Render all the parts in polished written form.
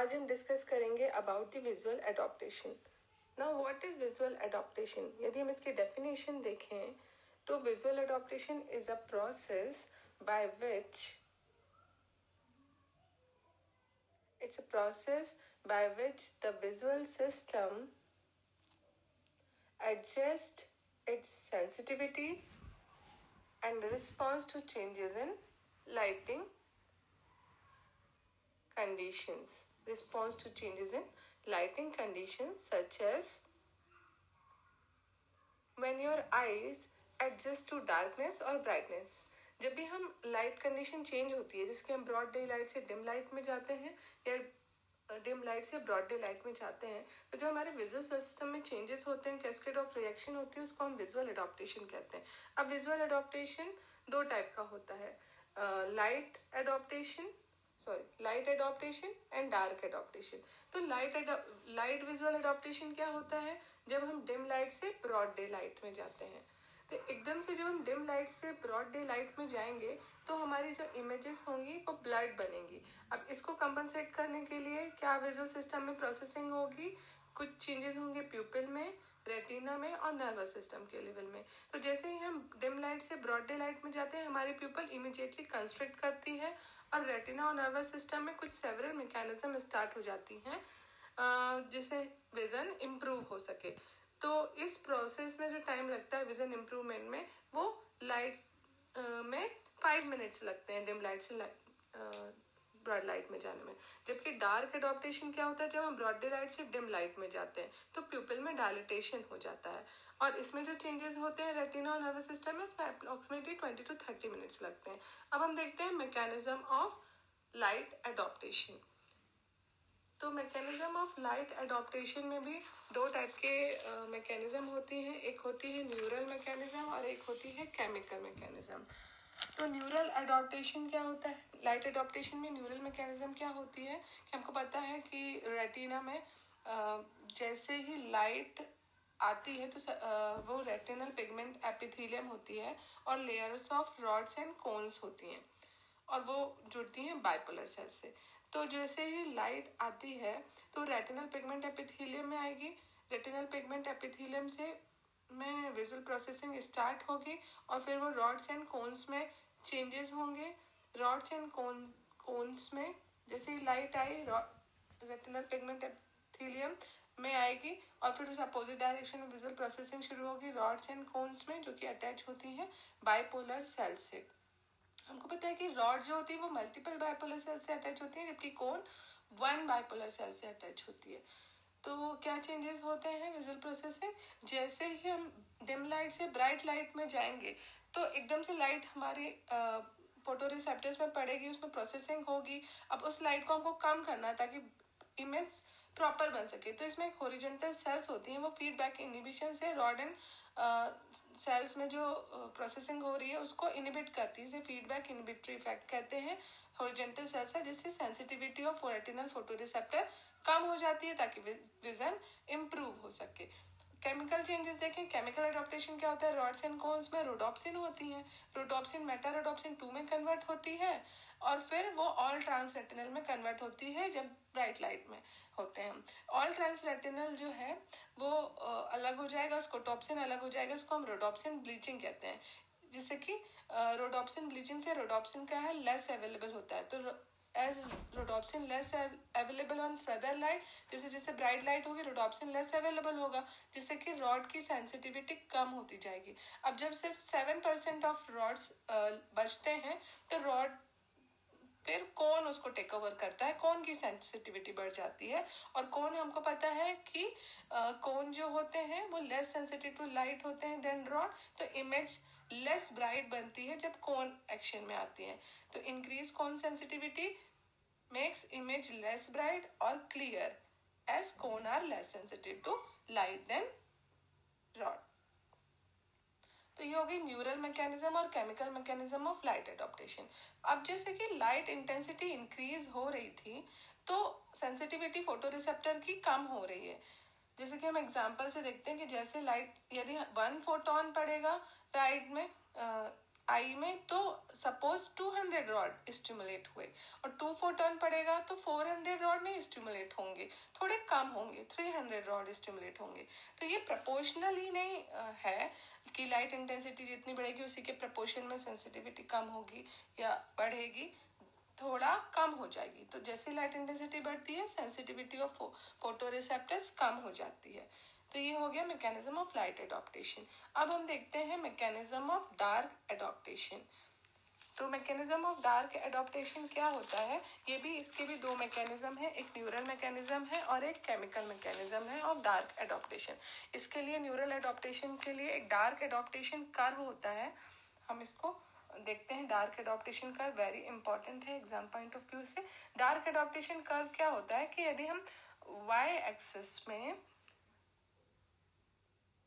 आज हम डिस्कस करेंगे about the visual adaptation. Now what is visual adaptation? यदि हम इसकी डेफिनेशन देखें तो visual adaptation is a process by which it's a process by which the visual system adjusts its sensitivity and responds to changes in lighting conditions. Responds to changes in lighting conditions such as when your eyes adjust to darkness or brightness. जब भी हम light condition change होती है, जिसके हम broad day light से dim light में जाते हैं या डिम लाइट से ब्रॉड डे लाइट में जाते हैं, तो जो हमारे विजुअल सिस्टम में चेंजेस होते हैं, कैस्केड ऑफ रिएक्शन होती है, उसको हम विजुअल एडॉप्टेशन कहते हैं। अब विजुअल एडॉप्टेशन दो टाइप का होता है, light adaptation and dark adaptation. तो लाइट विजुअल एडॉप्टेशन क्या होता है? जब हम डिम लाइट से ब्रॉड डे लाइट में जाते हैं। तो एकदम से जब हम डिम लाइट से ब्रॉड डे लाइट में जाएंगे तो हमारी जो इमेजेस होंगी वो ब्लर्ड बनेंगी। अब इसको कंपनसेट करने के लिए क्या विजुअल सिस्टम में प्रोसेसिंग होगी? कुछ चेंजेस होंगे प्यूपिल में, रेटिना में और नर्वस सिस्टम के लेवल में। तो जैसे ही हम डिम लाइट से ब्रॉड डे लाइट में जाते हैं, हमारी प्यूपिल इमीडिएटली कंस्ट्रिक्ट करती है और रेटिना और नर्वस सिस्टम में कुछ सेवरल मैकेनिज्म स्टार्ट हो जाती हैं जिससे विजन इम्प्रूव हो सके। तो इस प्रोसेस में जो टाइम लगता है विजन इम्प्रूवमेंट में, वो लाइट में 5 मिनट्स लगते हैं डिम लाइट से ब्रॉड लाइट में जाने में। जबकि डार्क एडॉप्टेशन क्या होता है? जब हम ब्रॉड डे लाइट से डिम लाइट में जाते हैं तो प्यूपिल में डायलिटेशन हो जाता है और इसमें जो चेंजेस होते हैं रेटिना और नर्वस सिस्टम में, उसमें अप्रोक्सीमेटली 20 to 30 मिनट्स लगते हैं। अब हम देखते हैं मैकेनिज्म ऑफ लाइट एडॉप्टेशन। तो मैकेनिज्म ऑफ लाइट एडॉप्टेशन में भी दो टाइप के मैकेनिज्म होती हैं। एक होती है न्यूरल मैकेनिज्म और एक होती है केमिकल मैकेनिज्म। तो न्यूरल एडॉप्टेशन क्या होता है? लाइट एडॉप्टेशन में न्यूरल मैकेनिज्म क्या होती है कि हमको पता है कि रेटिना में जैसे ही लाइट आती है तो वो रेटिनल पिगमेंट एपिथेलियम होती है और layers of rods and cones होती हैं और वो जुड़ती हैं बाइपोलर सेल से। तो जैसे ही लाइट आती है तो रेटिनल पिगमेंट एपिथेलियम में आएगी। रेटिनल पिगमेंट एपिथेलियम से में विजुअल प्रोसेसिंग स्टार्ट होगी और फिर वो रॉड्स एंड कोन्स में चेंजेस होंगे। रॉड्स एंड कोन्स में जैसे ही लाइट आई रेटिनल पिगमेंट एपिथेलियम में आएगी और फिर उस अपोजिट डायरेक्शन में विजुअल प्रोसेसिंग शुरू होगी रॉड्स एंड कोन्स में, जो कि अटैच होती हैं बाइपोलर सेल से। हमको पता है कि रॉड जो होती है वो मल्टीपल बाइपोलर सेल से अटैच होती है, जबकि कोन 1 बाइपोलर सेल से अटैच होती है। तो क्या चेंजेस होते हैं विजुअल प्रोसेसिंग? जैसे ही हम डिम लाइट से ब्राइट लाइट में जाएंगे तो एकदम से लाइट हमारे फोटो रिसेप्टर्स में पड़ेगी, उसमें प्रोसेसिंग होगी। अब उस लाइट को हमको कम करना है ताकि इमेज प्रॉपर बन सके। तो इसमें हॉरिजॉन्टल सेल्स होती हैं, वो फीडबैक इनहिबिशन से रॉड एंड सेल्स में जो प्रोसेसिंग हो रही है उसको इनहिबिट करती है। इसे फीडबैक इनहिबिटरी इफेक्ट कहते हैं। हॉरिजॉन्टल सेल्स है जिससे सेंसिटिविटी ऑफ रेटिनल फोटोरिसेप्टर कम हो जाती है ताकि विजन इम्प्रूव हो सके। केमिकल चेंजेस देखें, केमिकल एडॉप्टेशन क्या होता है? रॉड्स एंड कोन्स में रोडोप्सिन होती है। रोडोप्सिन मेटा रोडोप्सिन 2 में कन्वर्ट होती है और फिर वो ऑल ट्रांस रेटिनल में कन्वर्ट होती है जब ब्राइट लाइट में होते हैं। ऑल ट्रांस रेटिनल जो है वो अलग हो जाएगा, स्कोटोप्सिन अलग हो जाएगा, इसको हम रोडोप्सिन ब्लीचिंग कहते हैं। जिससे कि रोडोप्सिन ब्लीचिंग से रोडोप्सिन क्या है? लेस अवेलेबल होता है। तो as rhodopsin less available on further light, जैसे जैसे ब्राइट लाइट होगी रोडोप्सिन लेस अवेलेबल होगा, जिससे कि रॉड की सेंसिटिविटी कम होती जाएगी। अब जब सिर्फ 7% ऑफ रॉड्स बचते हैं तो रॉड फिर कौन उसको टेक ओवर करता है, कौन की सेंसिटिविटी बढ़ जाती है। और कौन हमको पता है कि कौन जो होते हैं वो लेस सेंसिटिव टू लाइट होते हैं देन रॉड, तो इमेज लेस ब्राइट बनती है जब कौन एक्शन में आती है। तो इंक्रीज कौन sensitivity makes image less bright or clear as cone are less sensitive to light than rod. तो ये हो गई न्यूरल मैकेनिज्म और chemical mechanism of light adaptation. अब जैसे कि लाइट इंटेंसिटी इंक्रीज हो रही थी तो सेंसिटिविटी फोटो रिसेप्टर की कम हो रही है। जैसे कि हम एग्जांपल से देखते हैं कि जैसे लाइट यदि 1 फोटोन पड़ेगा लाइट में आई में तो सपोज 200 रॉड स्टिमुलेट हुए और 2 फोटोन पड़ेगा तो 400 रॉड नहीं स्टिमुलेट होंगे, थोड़े कम होंगे, 300 रॉड स्टिमुलेट होंगे। तो ये प्रपोर्शनल ही नहीं है कि लाइट इंटेंसिटी जितनी बढ़ेगी उसी के प्रपोर्शन में सेंसिटिविटी कम होगी या बढ़ेगी, थोड़ा कम हो जाएगी। तो जैसे लाइट इंटेंसिटी बढ़ती है सेंसिटिविटी ऑफ फोटो रिसेप्टर्स कम हो जाती है। तो ये हो गया मैकेनिज्म ऑफ लाइट एडॉप्टेशन। अब हम देखते हैं मैकेनिज्म ऑफ डार्क एडॉप्टेशन। तो मैकेनिज्म ऑफ डार्क एडॉप्टेशन क्या होता है, ये भी इसके भी दो मैकेनिज्म है, एक न्यूरल मैकेनिज्म है और एक केमिकल मैकेनिज्म है ऑफ डार्क एडॉप्टेशन। इसके लिए न्यूरल एडॉप्टेशन के लिए एक डार्क एडॉप्टेशन कर्व होता है, हम इसको देखते हैं। Dark adaptation curve very important है एग्जाम पॉइंट ऑफ व्यू से। डार्क एडॉप्टेशन कर्व क्या होता है कि यदि हम वाई एक्सिस में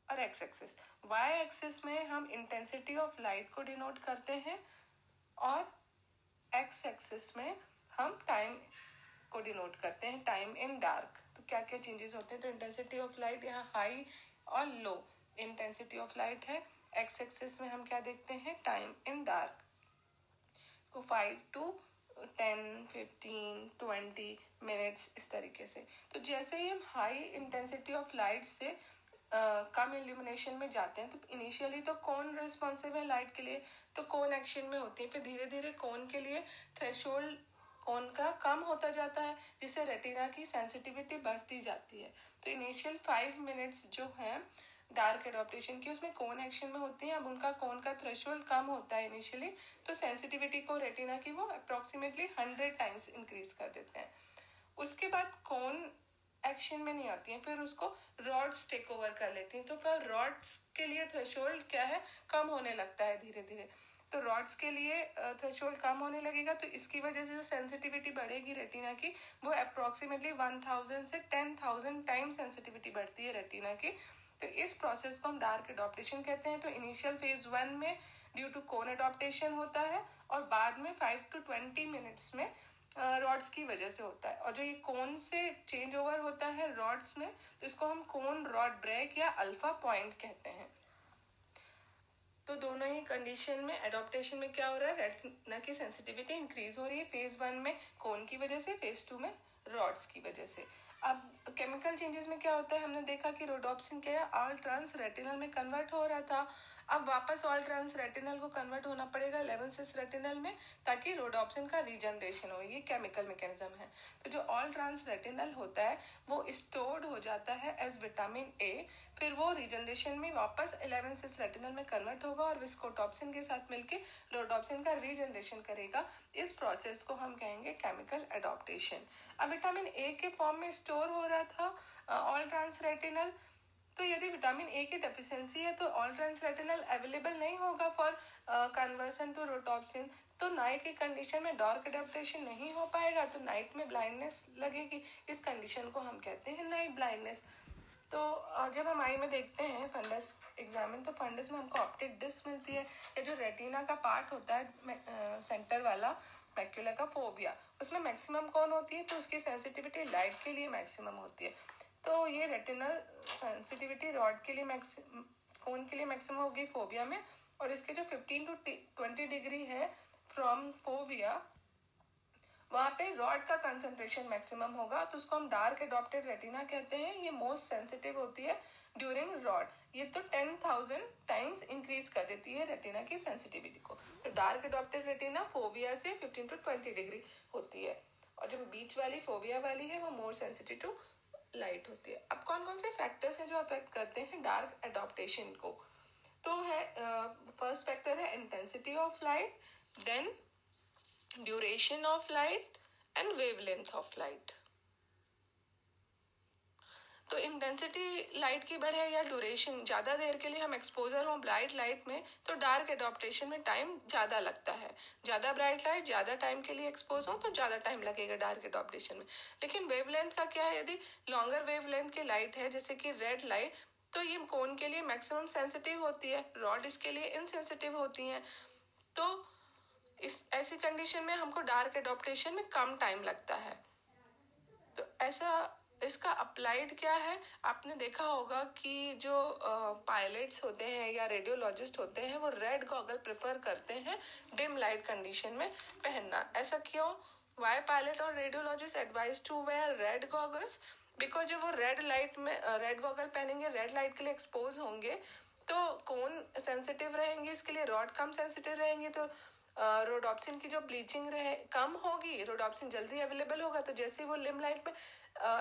और एक्स एक्सिस, वाई एक्सिस में हम इंटेंसिटी ऑफ लाइट को डिनोट करते हैं और एक्स एक्सिस में हम टाइम को डिनोट करते हैं, टाइम इन डार्क। तो क्या क्या चेंजेस होते हैं, तो इंटेंसिटी ऑफ लाइट यहाँ हाई और लो इंटेंसिटी ऑफ लाइट है। एक्स एक्सिस में हम क्या देखते हैं, टाइम इन डार्क को 5 to 10, 15, 20 मिनट्स इस तरीके से। तो जैसे ही हम हाई इंटेंसिटी ऑफ लाइट से कम इल्यूमिनेशन में जाते हैं तो इनिशियली तो कौन रिस्पॉन्सिव है लाइट के लिए, तो कौन एक्शन में होती है, फिर धीरे धीरे कौन के लिए थ्रेशोल्ड कौन का कम होता जाता है जिससे रेटिना की सेंसिटिविटी बढ़ती जाती है। तो इनिशियल 5 मिनट्स जो है डार्क एडॉप्टेशन की उसमें कौन एक्शन में होती है, अब उनका कौन का थ्रेशोल्ड कम होता है इनिशियली, तो सेंसिटिविटी को रेटिना की वो अप्रोक्सीमेटली 100 टाइम्स इंक्रीज कर देते हैं। उसके बाद कौन एक्शन में नहीं आती है, फिर उसको रॉड्स टेक ओवर कर लेती हैं। तो फिर रॉड्स के लिए थ्रेशोल्ड क्या है, कम होने लगता है धीरे धीरे। तो रॉड्स के लिए थ्रेशोल्ड कम होने लगेगा तो इसकी वजह से जो सेंसिटिविटी बढ़ेगी रेटिना की वो अप्रोक्सीमेटली 1000 से 10,000 टाइम सेंसिटिविटी बढ़ती है रेटिना की। तो इस प्रोसेस को हम डार्क एडॉप्टेशन कहते हैं। तो इनिशियल फेज 1 में ड्यू टू कोन एडॉप्टेशन होता है और बाद में 5 to 20 मिनट्स में रॉड्स की वजह से होता है। और जो ये कोन से चेंज ओवर होता है रॉड्स में तो इसको हम कोन रॉड ब्रेक या अल्फा पॉइंट कहते हैं। तो दोनों ही कंडीशन में एडॉप्टेशन में क्या हो रहा है, रेटिना की सेंसिटिविटी इंक्रीज हो रही है फेज 1 में कोन की वजह से, फेज 2 में रॉड्स की वजह से। अब केमिकल चेंजेस में क्या होता है, हमने देखा कि रोडोप्सिन क्या है, ऑल ट्रांस रेटिनल में कन्वर्ट हो रहा था, अब वापस ऑल ट्रांस रेटिनल को कन्वर्ट होना पड़ेगा 11 सिस रेटिनल में ताकि रोडोप्सिन का रीजनरेशन हो, ये केमिकल मैकेनिज्म है। तो जो ऑल ट्रांस रेटिनल होता है वो स्टोर्ड हो जाता है एज विटामिन ए, फिर वो रीजनरेशन में वापस 11 सिस रेटिनल में कन्वर्ट होगा और विस्कोटॉप्सिन के साथ मिलकर रोडोप्सिन का रीजनरेशन करेगा। इस प्रोसेस को हम कहेंगे केमिकल एडॉप्टेशन। अब विटामिन ए के फॉर्म में स्टोर हो रहा था ऑल ट्रांस रेटिनल, तो यदि विटामिन ए की डेफिशिएंसी है तो ऑल ट्रांस रेटिनल अवेलेबल नहीं होगा फॉर कन्वर्सन टू रोटॉप्सिन, तो नाइट की कंडीशन में डार्क एडॉप्टेशन नहीं हो पाएगा, तो नाइट में ब्लाइंडनेस लगेगी। इस कंडीशन को हम कहते हैं नाइट ब्लाइंडनेस। तो जब हम आई में देखते हैं फंडस एग्जामिन, तो फंडस में हमको ऑप्टिक डिस्क मिलती है, ये जो रेटिना का पार्ट होता है सेंटर वाला मैक्यूला का फोबिया, उसमें मैक्सिमम कौन होती है, तो उसकी सेंसिटिविटी लाइट के लिए मैक्सिमम होती है। तो ये रेटिनल सेंसिटिविटी रॉड के लिए कोन के लिए मैक्सिमम होगी फोबिया में, और इसके जो 15 to 20 डिग्री है फ्रॉम फोबिया वहां पे रॉड का कंसंट्रेशन मैक्सिमम होगा, तो उसको हम डार्क एडॉप्टेड रेटिना कहते हैं। ये मोस्ट सेंसिटिव होती है ड्यूरिंग रॉड, ये तो 10,000 टाइम्स इंक्रीज कर देती है रेटिना की सेंसिटिविटी को। तो डार्क एडॉप्टेड रेटिना फोबिया से 15 to 20 डिग्री होती है, और जो बीच वाली फोबिया वाली है वो मोर सेंसिटिव टू लाइट होती है। अब कौन कौन से फैक्टर्स हैं जो अफेक्ट करते हैं डार्क एडॉप्टेशन को, तो है फर्स्ट फैक्टर है intensity of light, then duration of light and wavelength of light. तो इंटेंसिटी लाइट की बढ़े या ड्यूरेशन, ज्यादा देर के लिए हम एक्सपोजर हो ब्राइट लाइट में तो डार्क एडॉप्टेशन में टाइम ज्यादा लगता है, ज्यादा ब्राइट लाइट ज्यादा टाइम के लिए एक्सपोज हो तो ज्यादा टाइम लगेगा डार्क एडॉप्टेशन में। लेकिन वेवलेंथ का क्या है, यदि लॉन्गर वेवलेंथ की लाइट है जैसे कि रेड लाइट, तो ये कोन के लिए मैक्सिमम सेंसिटिव होती है, रॉड इसके लिए इनसेंसिटिव होती है। तो इस ऐसी कंडीशन में हमको डार्क एडॉप्टेशन में कम टाइम लगता है। तो ऐसा इसका अप्लाइड क्या है, आपने देखा होगा कि जो पायलट्स होते हैं या रेडियोलॉजिस्ट होते हैं वो रेड गॉगल प्रेफर करते हैं डिम लाइट कंडीशन में पहनना। ऐसा क्यों? वाई पायलट और radiologist advise to wear red goggles? Because जब वो रेड लाइट में रेड गॉगल पहनेंगे, रेड लाइट के लिए एक्सपोज होंगे, तो कौन सेंसिटिव रहेंगे इसके लिए? रॉड कम सेंसिटिव रहेंगे, तो रोडॉप्सिन की जो ब्लीचिंग रहे कम होगी, रोडॉप्सिन जल्दी अवेलेबल होगा, तो जैसे ही वो लिम लाइट में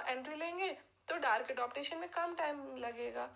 एंट्री लेंगे तो डार्क एडॉप्टेशन में कम टाइम लगेगा।